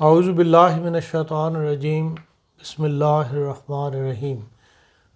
اعوذ باللہ من الشیطان الرجیم، بسم اللہ الرحمن الرحیم۔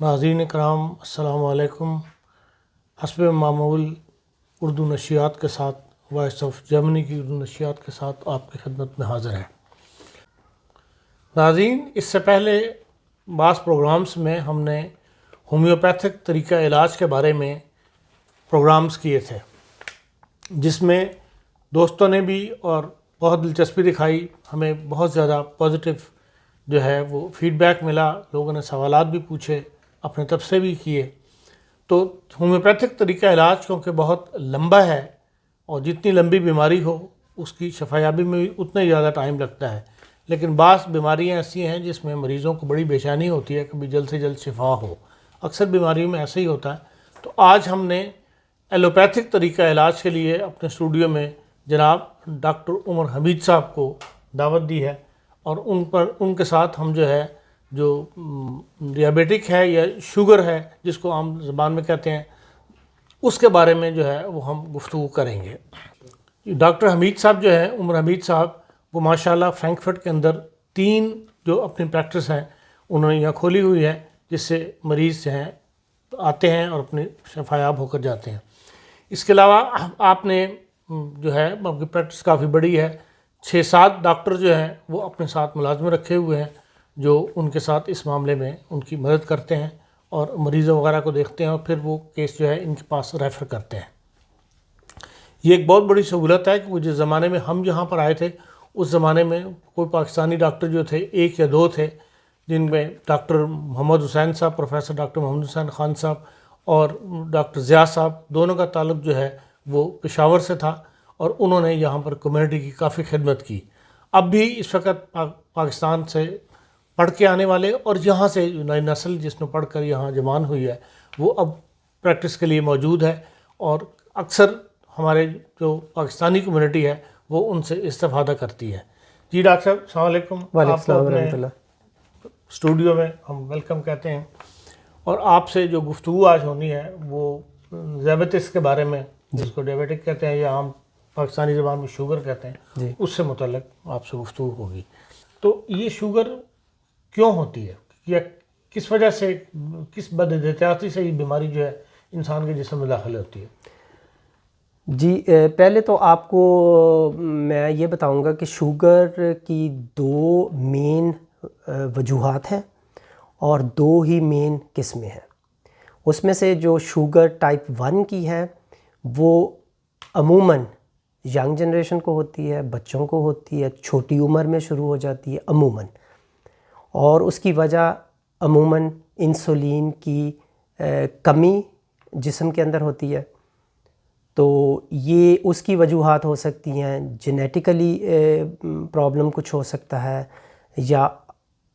ناظرین کرام السلام علیکم۔ حسب معمول اردو نشریات کے ساتھ، وائس آف جرمنی کی اردو نشریات کے ساتھ آپ کی خدمت میں حاضر ہیں۔ ناظرین، اس سے پہلے بعض پروگرامز میں ہم نے ہومیوپیتھک طریقہ علاج کے بارے میں پروگرامز کیے تھے، جس میں دوستوں نے بھی اور بہت دلچسپی دکھائی، ہمیں بہت زیادہ پازیٹیو جو ہے وہ فیڈ بیک ملا، لوگوں نے سوالات بھی پوچھے، اپنے تبصرے بھی کیے۔ تو ہومیوپیتھک طریقہ علاج کیونکہ بہت لمبا ہے اور جتنی لمبی بیماری ہو اس کی شفا یابی میں بھی اتنا ہی زیادہ ٹائم لگتا ہے، لیکن بعض بیماریاں ایسی ہیں جس میں مریضوں کو بڑی بے چینی ہوتی ہے کہ بھی جلد سے جلد شفا ہو۔ اکثر بیماریوں میں ایسا ہی ہوتا ہے۔ تو آج ہم نے ایلوپیتھک طریقہ علاج کے لیے اپنے اسٹوڈیو میں جناب ڈاکٹر عمر حمید صاحب کو دعوت دی ہے، اور ان کے ساتھ ہم جو ہے جو ڈیابیٹک ہے یا شوگر ہے جس کو عام زبان میں کہتے ہیں، اس کے بارے میں جو ہے وہ ہم گفتگو کریں گے۔ ڈاکٹر حمید صاحب جو ہے، عمر حمید صاحب، وہ ماشاءاللہ فرینکفرٹ کے اندر 3 جو اپنی پریکٹس ہیں انہوں نے یہاں کھولی ہوئی ہے، جس سے مریض جو ہیں آتے ہیں اور اپنے شفا یاب ہو کر جاتے ہیں۔ اس کے علاوہ آپ نے جو ہے آپ کی پریکٹس کافی بڑی ہے، 6-7 ڈاکٹر جو ہیں وہ اپنے ساتھ ملازمے رکھے ہوئے ہیں جو ان کے ساتھ اس معاملے میں ان کی مدد کرتے ہیں اور مریضوں وغیرہ کو دیکھتے ہیں، اور پھر وہ کیس جو ہے ان کے پاس ریفر کرتے ہیں۔ یہ ایک بہت بڑی سہولت ہے کہ وہ جس زمانے میں ہم یہاں پر آئے تھے اس زمانے میں کوئی پاکستانی ڈاکٹر جو تھے 1 یا 2 تھے، جن میں ڈاکٹر محمد حسین صاحب، پروفیسر ڈاکٹر محمد حسین خان صاحب اور ڈاکٹر ضیاء صاحب، دونوں کا تعلق جو ہے وہ پشاور سے تھا، اور انہوں نے یہاں پر کمیونٹی کی کافی خدمت کی۔ اب بھی اس وقت پاکستان سے پڑھ کے آنے والے اور یہاں سے نئی نسل جس نے پڑھ کر یہاں جوان ہوئی ہے وہ اب پریکٹس کے لیے موجود ہے، اور اکثر ہمارے جو پاکستانی کمیونٹی ہے وہ ان سے استفادہ کرتی ہے۔ جی ڈاکٹر صاحب السلام علیکم۔ وعلیکم آپ کو السلام اپنے ورحمۃ اللہ۔ اسٹوڈیو میں ہم ویلکم کہتے ہیں، اور آپ سے جو گفتگو آج ہونی ہے وہ ذیابیطس کے بارے میں، جس کو ڈیابیٹک کہتے ہیں یا عام پاکستانی زبان میں شوگر کہتے ہیں، جی، اس سے متعلق آپ سے گفتگو ہوگی۔ تو یہ شوگر کیوں ہوتی ہے، یا کس وجہ سے، کس بد احتیاطی سے یہ بیماری جو ہے انسان کے جسم میں داخل ہوتی ہے؟ جی، پہلے تو آپ کو میں یہ بتاؤں گا کہ شوگر کی 2 مین وجوہات ہیں اور 2 ہی مین قسمیں ہیں۔ اس میں سے جو شوگر ٹائپ 1 کی ہے وہ عموماً ینگ جنریشن کو ہوتی ہے، بچوں کو ہوتی ہے، چھوٹی عمر میں شروع ہو جاتی ہے عموماً، اور اس کی وجہ عموماً انسولین کی کمی جسم کے اندر ہوتی ہے۔ تو یہ اس کی وجوہات ہو سکتی ہیں، جینیٹیکلی پرابلم کچھ ہو سکتا ہے یا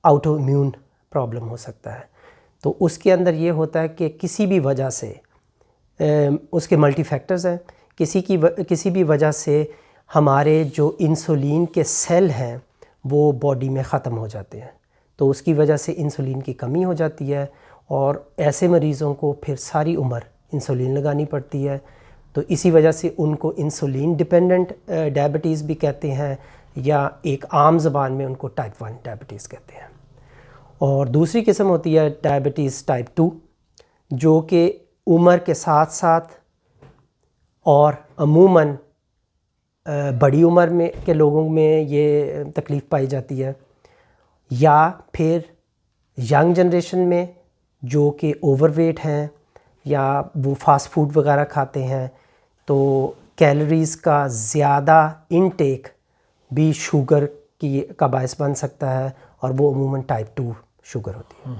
آؤٹو امیون پرابلم ہو سکتا ہے۔ تو اس کے اندر یہ ہوتا ہے کہ کسی بھی وجہ سے، اس کے ملٹی فیکٹرز ہیں، کسی بھی وجہ سے ہمارے جو انسولین کے سیل ہیں وہ باڈی میں ختم ہو جاتے ہیں، تو اس کی وجہ سے انسولین کی کمی ہو جاتی ہے، اور ایسے مریضوں کو پھر ساری عمر انسولین لگانی پڑتی ہے۔ تو اسی وجہ سے ان کو انسولین ڈیپینڈنٹ ڈائبٹیز بھی کہتے ہیں، یا ایک عام زبان میں ان کو ٹائپ 1 ڈائبٹیز کہتے ہیں۔ اور دوسری قسم ہوتی ہے ڈائبٹیز ٹائپ 2، جو کہ عمر کے ساتھ ساتھ اور عموماً بڑی عمر میں کے لوگوں میں یہ تکلیف پائی جاتی ہے، یا پھر ینگ جنریشن میں جو کہ اوور ویٹ ہیں یا وہ فاسٹ فوڈ وغیرہ کھاتے ہیں، تو کیلوریز کا زیادہ انٹیک بھی شوگر کا باعث بن سکتا ہے، اور وہ عموماً ٹائپ 2 شوگر ہوتی ہے۔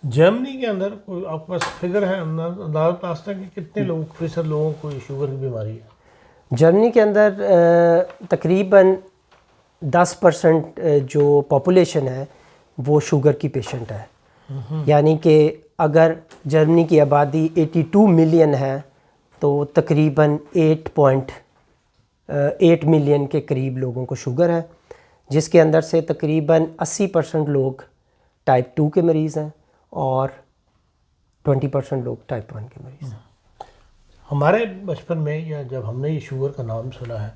جرمنی کے اندر کوئی آپ کے پاس فگر ہے، اندازہ واسطہ کہ کتنے فیصد لوگوں کو یہ شوگر کی بیماری ہے؟ جرمنی کے اندر تقریباً 10% جو پاپولیشن ہے وہ شوگر کی پیشنٹ ہے، یعنی کہ اگر جرمنی کی آبادی 82 ملین ہے تو تقریباً 8.8 ملین کے قریب لوگوں کو شوگر ہے، جس کے اندر سے تقریباً 80% لوگ ٹائپ 2 کے مریض ہیں اور 20% لوگ ٹائپ 1 کے مریض ہیں۔ ہمارے بچپن میں یا جب ہم نے یہ شوگر کا نام سنا ہے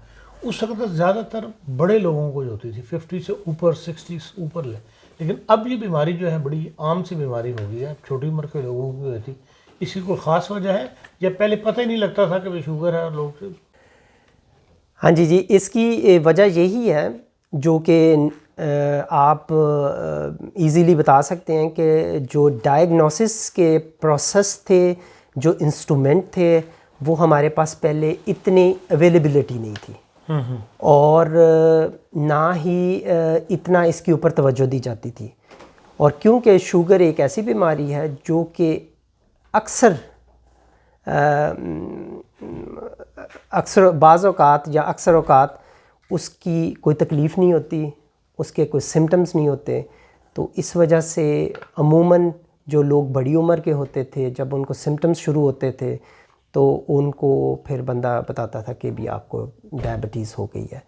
اس وقت زیادہ تر بڑے لوگوں کو جو ہوتی تھی 50 سے اوپر 60 سے اوپر لے، لیکن اب یہ بیماری جو ہے بڑی عام سی بیماری ہو گئی ہے، چھوٹی عمر کے لوگوں کی ہوئی تھی. اس کی کوئی خاص وجہ ہے یا پہلے پتہ ہی نہیں لگتا تھا کہ شوگر ہے اور لوگ؟ ہاں جی، اس کی وجہ یہی ہے جو کہ آپ ایزیلی بتا سکتے ہیں کہ جو ڈائگنوسس کے پروسیس تھے، جو انسٹرومنٹ تھے، وہ ہمارے پاس پہلے اتنی اویلیبلٹی نہیں تھی، اور نہ ہی اتنا اس کے اوپر توجہ دی جاتی تھی. اور کیونکہ شوگر ایک ایسی بیماری ہے جو کہ اکثر بعض اوقات یا اکثر اوقات اس کی کوئی تکلیف نہیں ہوتی، اس کے کوئی سمٹمز نہیں ہوتے، تو اس وجہ سے عموماً جو لوگ بڑی عمر کے ہوتے تھے، جب ان کو سمٹمز شروع ہوتے تھے تو ان کو پھر بندہ بتاتا تھا کہ بھی آپ کو ڈائبٹیز ہو گئی ہے.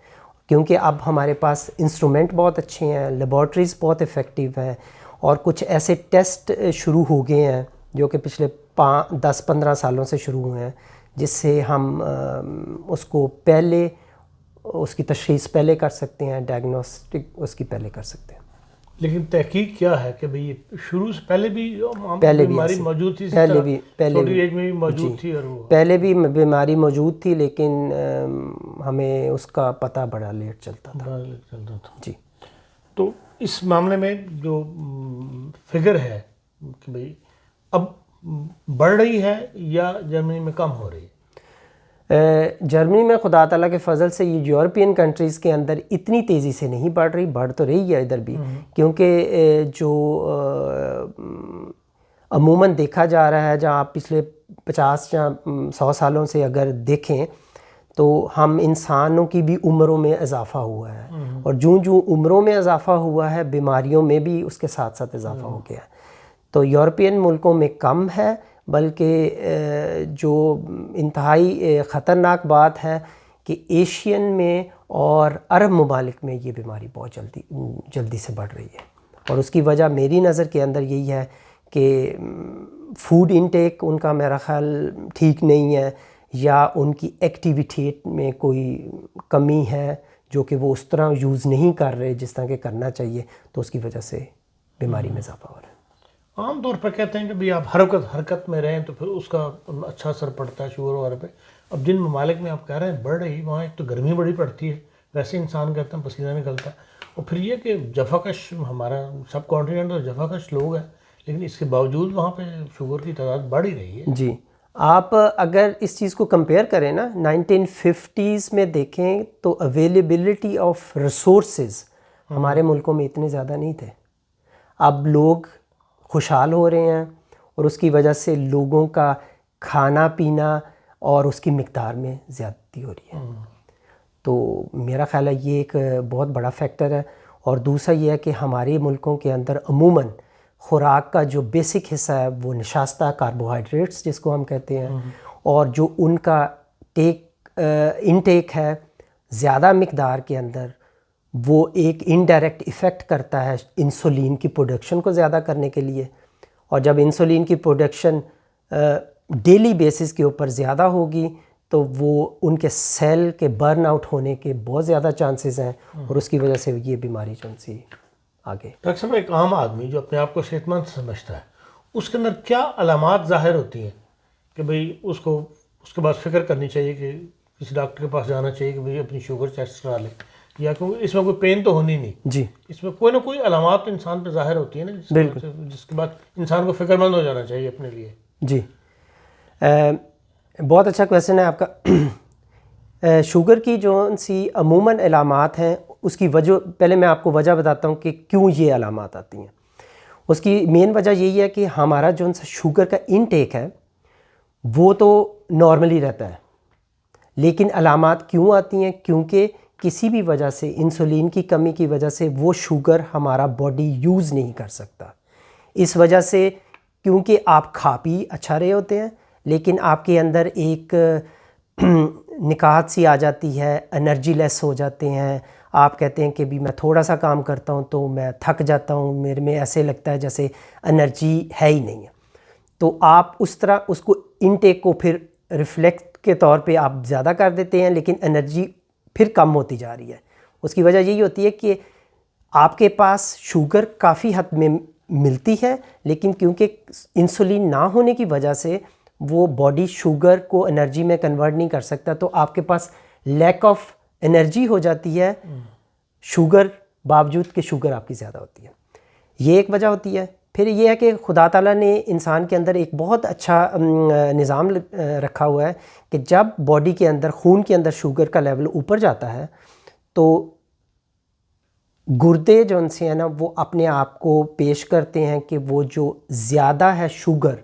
کیونکہ اب ہمارے پاس انسٹرومنٹ بہت اچھے ہیں، لیبارٹریز بہت افیکٹیو ہیں، اور کچھ ایسے ٹیسٹ شروع ہو گئے ہیں جو کہ پچھلے 10-15 سالوں سے شروع ہوئے ہیں، جس سے ہم اس کو پہلے اس کی تشخیص پہلے کر سکتے ہیں، ڈائگنوسٹک اس کی پہلے کر سکتے ہیں. لیکن تحقیق کیا ہے کہ بھئی شروع سے پہلے بھی بیماری موجود تھی، چھوٹی ایج میں بھی موجود تھی، اور وہ پہلے بھی بیماری موجود تھی، لیکن ہمیں اس کا پتہ بڑا لیٹ چلتا تھا. جی. تو اس معاملے میں جو فگر ہے کہ بھئی اب بڑھ رہی ہے یا جرمنی میں کم ہو رہی ہے؟ جرمنی میں خدا تعالیٰ کے فضل سے یہ یورپین کنٹریز کے اندر اتنی تیزی سے نہیں بڑھ رہی، بڑھ تو رہی ہے ادھر بھی، کیونکہ جو عموماً دیکھا جا رہا ہے، جہاں آپ پچھلے 50 یا 100 سالوں سے اگر دیکھیں تو ہم انسانوں کی بھی عمروں میں اضافہ ہوا ہے، اور جو عمروں میں اضافہ ہوا ہے، بیماریوں میں بھی اس کے ساتھ ساتھ اضافہ ہو گیا ہے. تو یورپین ملکوں میں کم ہے، بلکہ جو انتہائی خطرناک بات ہے کہ ایشین میں اور عرب ممالک میں یہ بیماری بہت جلدی سے بڑھ رہی ہے. اور اس کی وجہ میری نظر کے اندر یہی ہے کہ فوڈ انٹیک ان کا میرا خیال ٹھیک نہیں ہے، یا ان کی ایکٹیویٹی میں کوئی کمی ہے جو کہ وہ اس طرح یوز نہیں کر رہے جس طرح کہ کرنا چاہیے، تو اس کی وجہ سے بیماری میں اضافہ ہو رہا ہے. عام طور پر کہتے ہیں کہ بھئی آپ حرکت میں رہیں تو پھر اس کا اچھا اثر پڑتا ہے شوگر وغیرہ پہ. اب جن ممالک میں آپ کہہ رہے ہیں بڑھ رہی، وہاں ایک تو گرمی بڑی پڑتی ہے، ویسے انسان کہتے ہیں پسینہ نکلتا ہے، اور پھر یہ کہ جفاکش ہمارا سب کانٹیننٹ اور جفاکش لوگ ہیں، لیکن اس کے باوجود وہاں پہ شوگر کی تعداد بڑھ ہی رہی ہے. جی. آپ اگر اس چیز کو کمپیئر کریں نا 1950s میں دیکھیں تو اویلیبلٹی آف ریسورسز ہمارے ملکوں میں اتنے زیادہ نہیں تھے. اب لوگ خوشحال ہو رہے ہیں، اور اس کی وجہ سے لوگوں کا کھانا پینا اور اس کی مقدار میں زیادتی ہو رہی ہے. تو میرا خیال ہے یہ ایک بہت بڑا فیکٹر ہے. اور دوسرا یہ ہے کہ ہمارے ملکوں کے اندر عموماً خوراک کا جو بیسک حصہ ہے وہ نشاستہ کاربوہائیڈریٹس جس کو ہم کہتے ہیں، اور جو ان کا انٹیک ہے زیادہ مقدار کے اندر، وہ ایک انڈائریکٹ ایفیکٹ کرتا ہے انسولین کی پروڈکشن کو زیادہ کرنے کے لیے. اور جب انسولین کی پروڈکشن ڈیلی بیسس کے اوپر زیادہ ہوگی تو وہ ان کے سیل کے برن آؤٹ ہونے کے بہت زیادہ چانسز ہیں، اور اس کی وجہ سے یہ بیماری جو سی آگے. ڈاکٹر صاحب، ایک عام آدمی جو اپنے آپ کو صحت مند سمجھتا ہے، اس کے اندر کیا علامات ظاہر ہوتی ہیں کہ بھئی اس کو اس کے بعد فکر کرنی چاہیے کہ کسی ڈاکٹر کے پاس جانا چاہیے کہ بھئی اپنی شوگر ٹیسٹ کرا لیں، یا کیونکہ اس میں کوئی پین تو ہونی نہیں؟ جی. اس میں کوئی نہ کوئی علامات تو انسان پہ ظاہر ہوتی ہیں نا، جس کے بعد انسان کو فکر مند ہو جانا چاہیے اپنے لیے. جی. بہت اچھا کویسچن ہے آپ کا. شوگر کی جو سی عموماً علامات ہیں، اس کی وجہ پہلے میں آپ کو وجہ بتاتا ہوں کہ کیوں یہ علامات آتی ہیں. اس کی مین وجہ یہی ہے کہ ہمارا جو شوگر کا انٹیک ہے وہ تو نارملی رہتا ہے، لیکن علامات کیوں آتی ہیں؟ کیونکہ کسی بھی وجہ سے انسولین کی کمی کی وجہ سے وہ شوگر ہمارا باڈی یوز نہیں کر سکتا. اس وجہ سے کیونکہ آپ کھا پی اچھا رہے ہوتے ہیں، لیکن آپ کے اندر ایک نکات سی آ جاتی ہے، انرجی لیس ہو جاتے ہیں. آپ کہتے ہیں کہ بھی میں تھوڑا سا کام کرتا ہوں تو میں تھک جاتا ہوں، میرے میں ایسے لگتا ہے جیسے انرجی ہے ہی نہیں ہے. تو آپ اس طرح اس کو انٹیک کو پھر ریفلیکٹ کے طور پہ آپ زیادہ کر دیتے ہیں، لیکن انرجی پھر کم ہوتی جا رہی ہے. اس کی وجہ یہی ہوتی ہے کہ آپ کے پاس شوگر کافی حد میں ملتی ہے، لیکن کیونکہ انسولین نہ ہونے کی وجہ سے وہ باڈی شوگر کو انرجی میں کنورٹ نہیں کر سکتا، تو آپ کے پاس لیک آف انرجی ہو جاتی ہے شوگر باوجود کہ شوگر آپ کی زیادہ ہوتی ہے. یہ ایک وجہ ہوتی ہے. پھر یہ ہے کہ خدا تعالیٰ نے انسان کے اندر ایک بہت اچھا نظام رکھا ہوا ہے کہ جب باڈی کے اندر خون کے اندر شوگر کا لیول اوپر جاتا ہے تو گردے جو ان سے ہیں نا وہ اپنے آپ کو پیش کرتے ہیں کہ وہ جو زیادہ ہے شوگر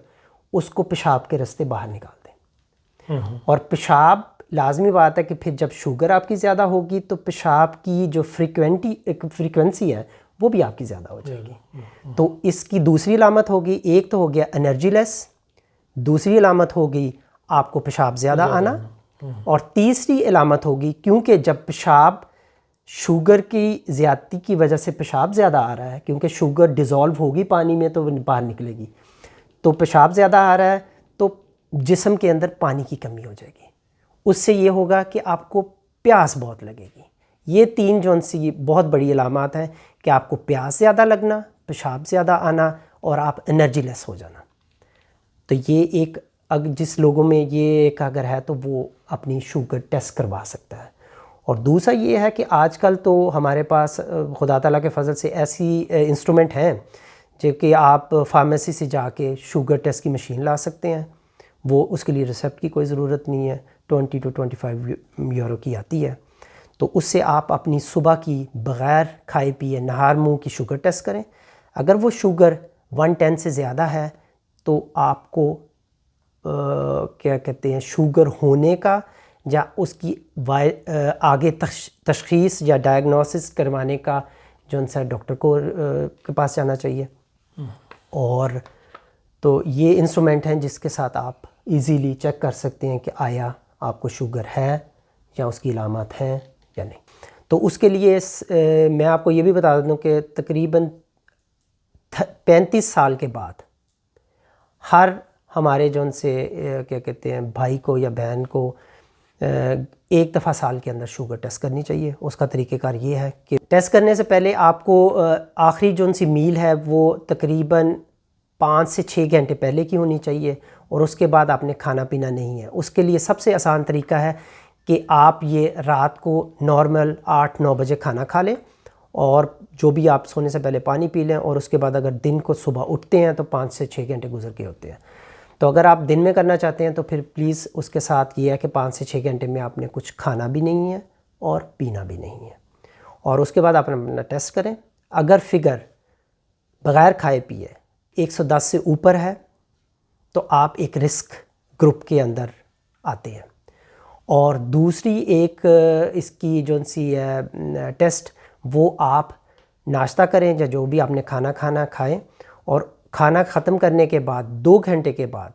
اس کو پیشاب کے راستے باہر نکال دیں. اور پیشاب لازمی بات ہے کہ پھر جب شوگر آپ کی زیادہ ہوگی تو پیشاب کی جو فریکوینسی ہے وہ بھی آپ کی زیادہ ہو جائے گی. تو اس کی دوسری علامت ہوگی، ایک تو ہو گیا انرجی لیس، دوسری علامت ہوگی آپ کو پیشاب زیادہ آنا، اور تیسری علامت ہوگی کیونکہ جب پیشاب شوگر کی زیادتی کی وجہ سے پیشاب زیادہ آ رہا ہے، کیونکہ شوگر ڈیزالو ہوگی پانی میں تو باہر نکلے گی، تو پیشاب زیادہ آ رہا ہے تو جسم کے اندر پانی کی کمی ہو جائے گی. اس سے یہ ہوگا کہ آپ کو پیاس بہت لگے گی. یہ تین جو سی بہت بڑی علامات ہیں کہ آپ کو پیاس زیادہ لگنا، پیشاب زیادہ آنا اور آپ انرجی لیس ہو جانا. تو یہ ایک جس لوگوں میں یہ ایک اگر ہے تو وہ اپنی شوگر ٹیسٹ کروا سکتا ہے. اور دوسرا یہ ہے کہ آج کل تو ہمارے پاس خدا تعالیٰ کے فضل سے ایسی انسٹرومنٹ ہیں جو کہ آپ فارمیسی سے جا کے شوگر ٹیسٹ کی مشین لا سکتے ہیں. وہ اس کے لیے ریسیپٹ کی کوئی ضرورت نہیں ہے، 20 to 25 یورو کی آتی ہے. تو اس سے آپ اپنی صبح کی بغیر کھائے پیے نہار منہ کی شوگر ٹیسٹ کریں. اگر وہ شوگر 110 سے زیادہ ہے تو آپ کو کیا کہتے ہیں شوگر ہونے کا یا اس کی آگے تشخیص یا ڈائگنوسس کروانے کا جو ان سے ڈاکٹر کے پاس جانا چاہیے. اور تو یہ انسٹرومنٹ ہیں جس کے ساتھ آپ ایزیلی چیک کر سکتے ہیں کہ آیا آپ کو شوگر ہے یا اس کی علامات ہیں یا نہیں. تو اس کے لیے میں آپ کو یہ بھی بتا دوں کہ تقریباً 35 سال کے بعد ہر ہمارے جو ان سے کیا کہتے ہیں بھائی کو یا بہن کو ایک دفعہ سال کے اندر شوگر ٹیسٹ کرنی چاہیے. اس کا طریقہ کار یہ ہے کہ ٹیسٹ کرنے سے پہلے آپ کو آخری جو ان سی میل ہے وہ تقریباً 5 سے 6 گھنٹے پہلے کی ہونی چاہیے، اور اس کے بعد آپ نے کھانا پینا نہیں ہے. اس کے لیے سب سے آسان طریقہ ہے کہ آپ یہ رات کو نارمل 8-9 بجے کھانا کھا لیں، اور جو بھی آپ سونے سے پہلے پانی پی لیں، اور اس کے بعد اگر دن کو صبح اٹھتے ہیں تو 5 سے 6 گھنٹے گزر کے ہوتے ہیں. تو اگر آپ دن میں کرنا چاہتے ہیں تو پھر پلیز اس کے ساتھ یہ ہے کہ 5 سے 6 گھنٹے میں آپ نے کچھ کھانا بھی نہیں ہے اور پینا بھی نہیں ہے، اور اس کے بعد آپ اپنا ٹیسٹ کریں. اگر فگر بغیر کھائے پیے 110 سے اوپر ہے تو آپ ایک رسک گروپ کے اندر آتے ہیں. اور دوسری ایک اس کی جو سی ہے ٹیسٹ، وہ آپ ناشتہ کریں یا جو بھی آپ نے کھانا کھائیں، اور کھانا ختم کرنے کے بعد 2 گھنٹے کے بعد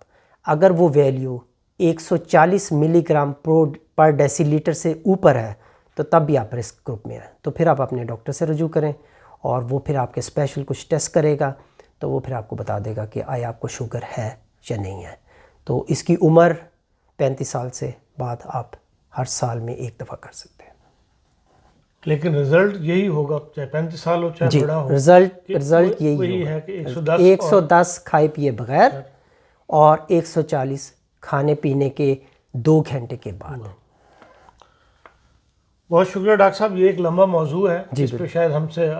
اگر وہ ویلیو 140 ملی گرام پر ڈیسی لیٹر سے اوپر ہے تو تب بھی آپ رسک گروپ میں ہیں. تو پھر آپ اپنے ڈاکٹر سے رجوع کریں، اور وہ پھر آپ کے اسپیشل کچھ ٹیسٹ کرے گا تو وہ پھر آپ کو بتا دے گا کہ آیا آپ کو شوگر ہے یا نہیں ہے. تو اس کی عمر 35 سال سے بعد آپ ہر سال میں ایک دفعہ کر سکتے ہیں. لیکن رزلٹ یہی ہوگا چاہے 35 سال ہو چاہے بڑا ہو، رزلٹ یہی ہے کہ 110 کھائے پیے بغیر اور 140 کھانے پینے کے 2 گھنٹے کے بعد. بہت شکریہ ڈاکٹر صاحب. یہ ایک لمبا موضوع ہے جس پہ شاید ہم سے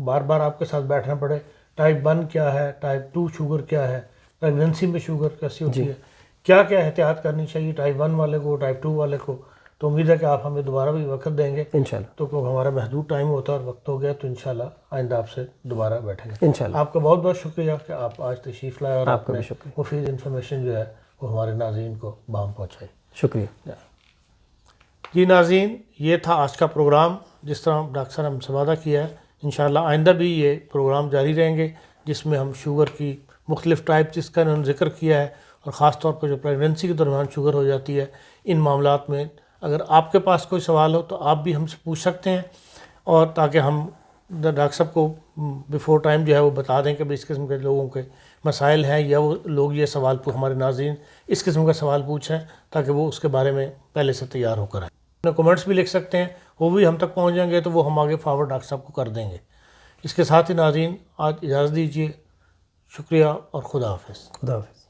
بار بار آپ کے ساتھ بیٹھنا پڑے. ٹائپ 1 کیا ہے، ٹائپ 2 شوگر کیا ہے، پریگننسی میں شوگر کیسی ہوتی ہے، کیا کیا احتیاط کرنی چاہیے ٹائپ 1 والے کو، ٹائپ 2 والے کو. تو امید ہے کہ آپ ہمیں دوبارہ بھی وقت دیں گے انشاءاللہ. تو ہمارا محدود ٹائم ہوتا ہے اور وقت ہو گیا، تو انشاءاللہ آئندہ آپ سے دوبارہ بیٹھیں گے انشاءاللہ. آپ کا بہت بہت شکریہ کہ آپ آج تشریف لائے اور آپ کا بھی شکریہ. مفید انفارمیشن جو ہے وہ ہمارے ناظرین کو بہم پہنچائی. شکریہ. جی ناظرین، یہ تھا آج کا پروگرام. جس طرح ڈاکٹر صاحب نے ہم سے وعدہ کیا ہے انشاءاللہ آئندہ بھی یہ پروگرام جاری رہیں گے، جس میں ہم شوگر کی مختلف ٹائپ جس کا انہوں نے ذکر کیا ہے، اور خاص طور پر جو پریگننسی کے دوران شوگر ہو جاتی ہے، ان معاملات میں اگر آپ کے پاس کوئی سوال ہو تو آپ بھی ہم سے پوچھ سکتے ہیں، اور تاکہ ہم ڈاکٹر صاحب کو بیفور ٹائم جو ہے وہ بتا دیں کہ اس قسم کے لوگوں کے مسائل ہیں، یا وہ لوگ یہ سوال ہمارے ناظرین اس قسم کا سوال پوچھیں تاکہ وہ اس کے بارے میں پہلے سے تیار ہو کر آئیں. اپنے کمنٹس بھی لکھ سکتے ہیں, وہ بھی ہم تک پہنچ جائیں گے تو وہ ہم آگے فارورڈ ڈاکٹر صاحب کو کر دیں گے. اس کے ساتھ ہی ناظرین آج اجازت دیجیے, شکریہ اور خدا حافظ. خدا حافظ.